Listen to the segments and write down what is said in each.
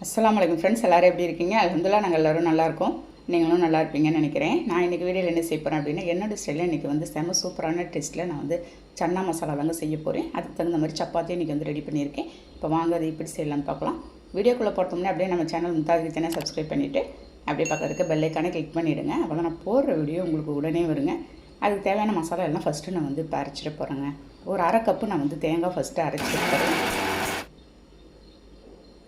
அஸ்ஸலாமு அலைக்கும் ஃப்ரெண்ட்ஸ், எல்லோரும் எப்படி இருக்கீங்க? அல்ஹம்துலில்லாஹ் நாங்கள் எல்லோரும் நல்லாயிருக்கோம். நீங்களும் நல்லா இருப்பீங்கன்னு நினைக்கிறேன். நான் இன்றைக்கி வீடியோவில் என்ன செய்ய போகிறேன் அப்படின்னா, என்னோடய ஸ்டைலில் இன்றைக்கி வந்து செம சூப்பரான டேஸ்ட்டில் நான் வந்து சன்னா மசாலா தாங்க செய்ய போகிறேன். அதுக்கு தகுந்த மாதிரி சப்பாத்தியும் இன்றைக்கி வந்து ரெடி பண்ணியிருக்கேன். இப்போ வாங்க அதை எப்படி செய்யலாம்னு பார்க்கலாம். வீடியோக்குள்ளே போட்டோம்னா அப்படியே நம்ம சேனல் மும்தாஜ் கிச்சனை சப்ஸ்கிரைப் பண்ணிவிட்டு அப்படியே பக்கத்துக்கு பெல் ஐக்கானை கிளிக் பண்ணிவிடுங்க. அப்போ தான் நான் போடுற வீடியோ உங்களுக்கு உடனே வருங்க. அதுக்கு தேவையான மசாலா எல்லாம் ஃபஸ்ட்டு நான் வந்து இப்போ அரைச்சிட்டு போகிறேங்க. ஒரு அரை கப்பு நான் வந்து தேங்காய் ஃபஸ்ட்டு அரைச்சிட்டு போகிறேன்.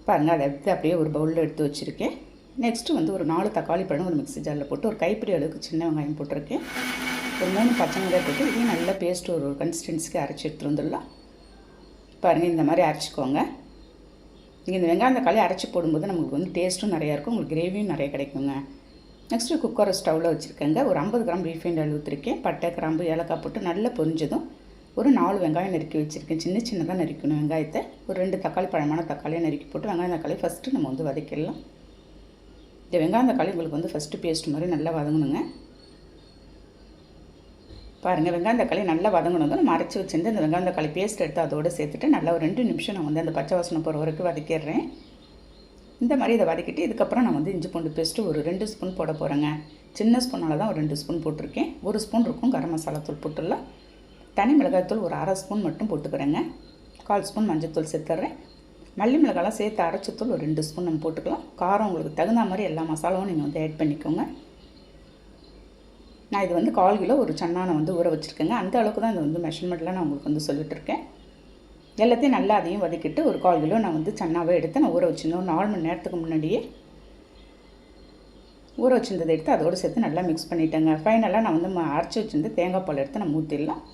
பாருங்கள், அதை எடுத்து அப்படியே ஒரு பவுலில் எடுத்து வச்சுருக்கேன். நெக்ஸ்ட்டு வந்து ஒரு 4 தக்காளி பழம் ஒரு மிக்ஸி ஜாரில் போட்டு ஒரு கைப்பிடி அளவுக்கு சின்ன வெங்காயம் போட்டிருக்கேன். ஒரு 3 பச்சை மிளகாய் போட்டு இதையும் நல்லா பேஸ்ட்டு ஒரு கன்சிஸ்டன்சிக்கு அரைச்சி எடுத்துகிட்டு வந்துடலாம். பாருங்கள், இந்த மாதிரி அரைச்சிக்கோங்க. நீங்கள் இந்த வெங்காயம் தக்காளி அரைச்சி போடும்போது நமக்கு வந்து டேஸ்ட்டும் நிறையா இருக்கும், உங்களுக்கு கிரேவியும் நிறைய கிடைக்குங்க. நெக்ஸ்ட்டு குக்கரை ஸ்டவ்வில் வச்சுருக்கேங்க. ஒரு 50 கிராம் ரீஃபைண்ட் ஆயில் ஊற்றிருக்கேன். பட்டை, கிராம்பு, ஏலக்காய் போட்டு நல்லா பொரிஞ்சதும் ஒரு 4 வெங்காயம் நறுக்கி வச்சுருக்கேன். சின்னதாக நறுக்கணும் வெங்காயத்தை. ஒரு 2 தக்காளி பழமான தக்காளியை நறுக்கி போட்டு வெங்காயம் தக்காளி ஃபஸ்ட்டு நம்ம வந்து வதக்கிடலாம். இந்த வெங்காயம் தக்காளி உங்களுக்கு வந்து ஃபஸ்ட்டு பேஸ்ட் மாதிரி நல்லா வதங்கணுங்க. பாருங்கள், வெங்காயம் தக்காளி நல்லா வதங்கணும். நம்ம அரைச்சி வச்சுருந்து அந்த வெங்காயம் தக்காளி பேஸ்ட் எடுத்து அதோடு சேர்த்துட்டு நல்லா ஒரு 2 நிமிஷம் நான் வந்து அந்த பச்சை வாசனை போகிற வரைக்கும் வதக்கிடுறேன். இந்த மாதிரி இதை வதக்கிட்டு இதுக்கப்புறம் நான் வந்து இஞ்சி பூண்டு பேஸ்ட்டு ஒரு 2 ஸ்பூன் போட போகிறேங்க. சின்ன ஸ்பூனால் தான் ஒரு 2 ஸ்பூன் போட்டிருக்கேன். 1 ஸ்பூன் இருக்கும் கரம் மசாலா தூள் போட்டுடலாம். தனி மிளகாய்த்தூள் ஒரு அரை ஸ்பூன் மட்டும் போட்டுக்கிறேங்க. 1/4 ஸ்பூன் மஞ்சள் சேர்த்துட்றேன். மல்லி மிளகாலாம் சேர்த்து அரைச்சத்தூள் ஒரு 2 ஸ்பூன் நம்ம போட்டுக்கலாம். காரம் உங்களுக்கு தகுந்த மாதிரி எல்லா மசாலாவும் நீங்கள் வந்து ஆட் பண்ணிக்கோங்க. நான் இது வந்து 1/4 கிலோ ஒரு சன்னானை வந்து ஊற வச்சுருக்கேங்க. அந்த அளவுக்கு தான் இது வந்து மெஷர்மெண்ட்டில் நான் உங்களுக்கு வந்து சொல்லிட்டு இருக்கேன். எல்லாத்தையும் நல்லா அதையும் வதக்கிட்டு ஒரு 1/4 கிலோ நான் வந்து சன்னாவை எடுத்து நான் ஊற வச்சுருந்தேன். ஒரு 4 மணி நேரத்துக்கு முன்னாடியே ஊற வச்சுருந்ததை எடுத்து அதோடு சேர்த்து நல்லா மிக்ஸ் பண்ணிட்டேங்க. ஃபைனலாக நான் வந்து அரைச்சி வச்சுருந்து தேங்காய் பால் எடுத்து நம்ம ஊற்றிடலாம்.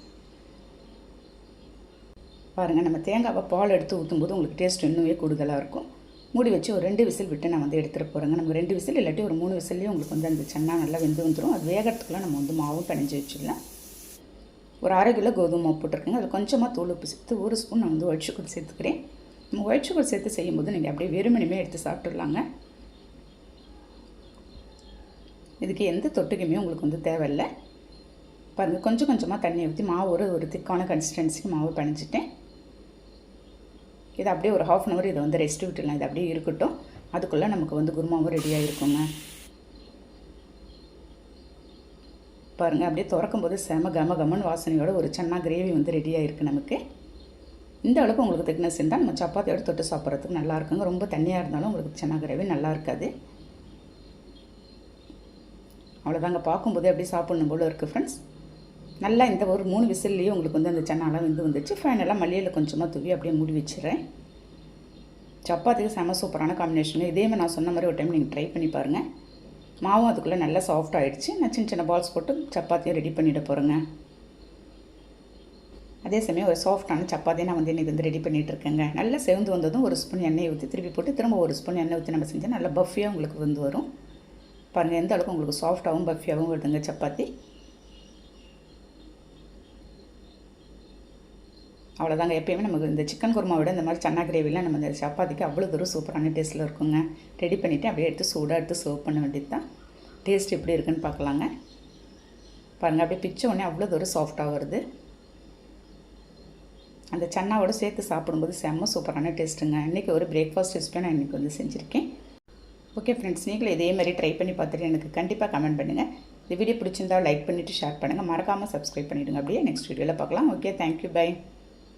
பாருங்கள், நம்ம தேங்காவை பால் எடுத்து ஊற்றும்போது உங்களுக்கு டேஸ்ட் இன்னுமே கூடுதலாக இருக்கும். மூடி வச்சு ஒரு 2 விசில் விட்டு நான் வந்து எடுத்துகிட்டு போகிறேங்க. நமக்கு 2 விசில் இல்லாட்டி ஒரு 3 விசில்லேயே உங்களுக்கு வந்து அந்த சன்னா நல்லா வெந்து வந்துடும். அது வேகிறதுக்குலாம் நம்ம வந்து மாவும் பிணைஞ்சி வச்சிடலாம். ஒரு 1/2 கிலோ கோதுமை மாவு போட்டிருக்கேங்க. அதில் கொஞ்சமாக தூள் உப்பு சேர்த்து 1 ஸ்பூன் நான் வந்து ஒயிட் சுகர் சேர்த்துக்கிறேன். நம்ம ஒயிட் சுகர் சேர்த்து செய்யும்போது நீங்கள் அப்படியே வெறுமனே எடுத்து சாப்பிட்டுடலாங்க. இதுக்கு எந்த தொட்டுக்குமே உங்களுக்கு வந்து தேவையில்லை. பாருங்கள், கொஞ்சம் கொஞ்சமாக தண்ணி ஊற்றி மாவு ஒரு திக்கான கன்சிஸ்டன்சிக்கு மாவு பிணைஞ்சிட்டேன். இதை அப்படியே ஒரு 1/2 hour இதை வந்து ரெஸ்ட் விட்டுடலாம். இது அப்படியே இருக்கட்டும். அதுக்குள்ளே நமக்கு வந்து குருமாவும் ரெடியாக இருக்குங்க. பாருங்கள், அப்படியே திறக்கும்போது செம கமன்னு வாசனையோட ஒரு சன்னா கிரேவி வந்து ரெடியாக இருக்குது நமக்கு. இந்த அளவுக்கு உங்களுக்கு திக்னஸ் இருந்தால் நம்ம சப்பாத்தியோடு தொட்டு சாப்பிட்றதுக்கு நல்லா இருக்குங்க. ரொம்ப தண்ணியாக இருந்தாலும் உங்களுக்கு சன்னா கிரேவி நல்லா இருக்காது. அவ்வளோதாங்க, பார்க்கும்போது அப்படியே சாப்பிட்ணும் போல் இருக்குது ஃப்ரெண்ட்ஸ். நல்லா இந்த ஒரு 3 விசில்லையும் உங்களுக்கு வந்து அந்த சன்னாலாம் வெந்து வந்துச்சு. ஃபைனலாக மல்லியில் கொஞ்சமாக தூவி அப்படியே மூடி வச்சிடுறேன். சப்பாத்திக்கு செம சூப்பரான காம்பினேஷன். இதேமாதிரி நான் சொன்ன மாதிரி ஒரு டைம் நீங்கள் ட்ரை பண்ணி பாருங்கள். மாவும் அதுக்குள்ளே நல்லா சாஃப்ட் ஆகிடுச்சு. நான் சின்ன பால்ஸ் போட்டு சப்பாத்தியை ரெடி பண்ணிவிட போகிறேங்க. அதே சமயம் ஒரு சாஃப்டான சப்பாத்தியை நான் வந்து இன்றைக்கி வந்து ரெடி பண்ணிகிட்ருக்கேங்க. நல்லா செவந்து வந்ததும் 1 ஸ்பூன் எண்ணெய் ஊற்றி திருப்பி போட்டு திரும்ப 1 ஸ்பூன் எண்ணெய் ஊற்றி நம்ம செஞ்சால் நல்லா பஃபியாக உங்களுக்கு வந்து வரும். பாருங்கள், எந்த அளவுக்கு உங்களுக்கு சாஃப்டாகவும் பஃபியாகவும் வருதுங்க சப்பாத்தி. அவ்வளோதாங்க. எப்போயுமே நமக்கு இந்த சிக்கன் குருமா விட இந்த மாதிரி சன்னா கிரேவிலாம் நம்ம இந்த சப்பாத்திக்கு அவ்வளோ தூரம் சூப்பரான டேஸ்ட்டில் இருக்குங்க. ரெடி பண்ணிவிட்டு அப்படியே எடுத்து சூடாக எடுத்து சர்வ் பண்ண வேண்டியது தான். டேஸ்ட் எப்படி இருக்குன்னு பார்க்கலாங்க. பாருங்கள், அப்படியே பிச்ச உடனே அவ்வளோ தூரம் சாஃப்டாக வருது. அந்த சன்னாவோடு சேர்த்து சாப்பிடும்போது செம்ம சூப்பரான டேஸ்ட்டுங்க. இன்றைக்கி ஒரு பிரேக்ஃபாஸ்ட் ரெசிபியை நான் இன்றைக்கி வந்து செஞ்சுருக்கேன். ஓகே ஃப்ரெண்ட்ஸ், நீங்களும் இதே மாதிரி ட்ரை பண்ணி பார்த்துட்டு எனக்கு கண்டிப்பாக கமெண்ட் பண்ணுங்கள். இந்த வீடியோ பிடிச்சிருந்தால் லைக் பண்ணிவிட்டு ஷேர் பண்ணுங்கள். மறக்காமல் சப்ஸ்கிரைப் பண்ணிவிடுங்க. அப்படியே நெக்ஸ்ட் வீடியோவில் பார்க்கலாம். Okay, thank you, by.